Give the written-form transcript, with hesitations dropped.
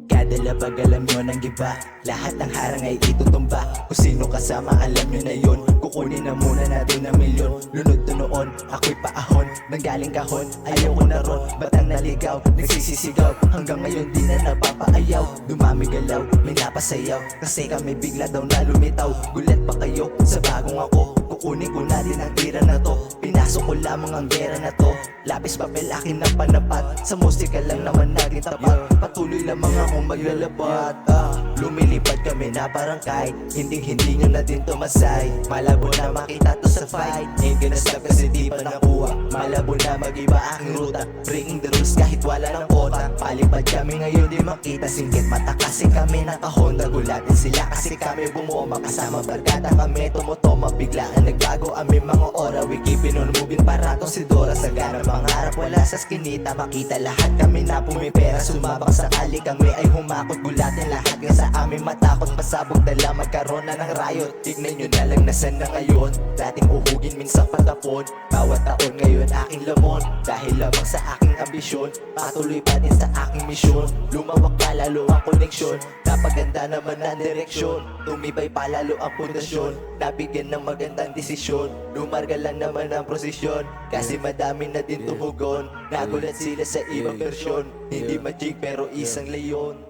Kada labag alam nyo ng iba, lahat ng harang ay itutumba. Kung sino kasama alam nyo na yun, kukunin na muna natin ang milyon. Lunod to noon, ako'y paahon, nanggaling kahon, ayaw ko na ron. Batang naligaw, nagsisisigaw, hanggang ngayon di na napapaayaw. Dumami galaw, may napasayaw, kasi kami bigla daw na lumitaw. Gulat pa kayo sa bagong ako, kukunin ko na din ang tira na to. Pinasok ko lamang ang gera na to, lapis papel akin na panapat. Sa musika lang naman natin tapat, patuloy lamang akong maglalapat. Lumilipad kami na parang kite, hindi nyo na din tumasay. Malabo na makita to sa fight, ain't gonna stop kasi di pa nakuha. Malabo na mag-iba aking ruta, breaking the rules kahit wala ng kota. Palipad kami ngayon di makita, singgit mata kasi kami naka-Honda. Gulatin sila kasi kami bumoma, kasama barkada kami tumutoma. Biglaan nagbago aming mga ora, we keepin on moving para tong si Dora. Sagana pangarap wala sa skinita, makita lahat kami na pumipera. Sumabak sakali kami ay humakot, gulatin lahat nga sa amin matakot. Pasabog dala magkaroon na ng riot, tignan nyo na lang nasan na ngayon. Dating uhugin minsan patapon, bawat taon ngayon aking lamon. Dahil lamang sa aking ambisyon, patuloy pa din sa aking misyon. Lumawak pa lalo ang koneksyon, napaganda naman ang direksyon. Tumibay pa lalo ang pundasyon, nabigyan ng magandang desisyon. Lumarga lang naman ang prosesyon, kasi madami na din tumugon. Nagulat sila sa ibang versyon, hindi magic pero isang leyon.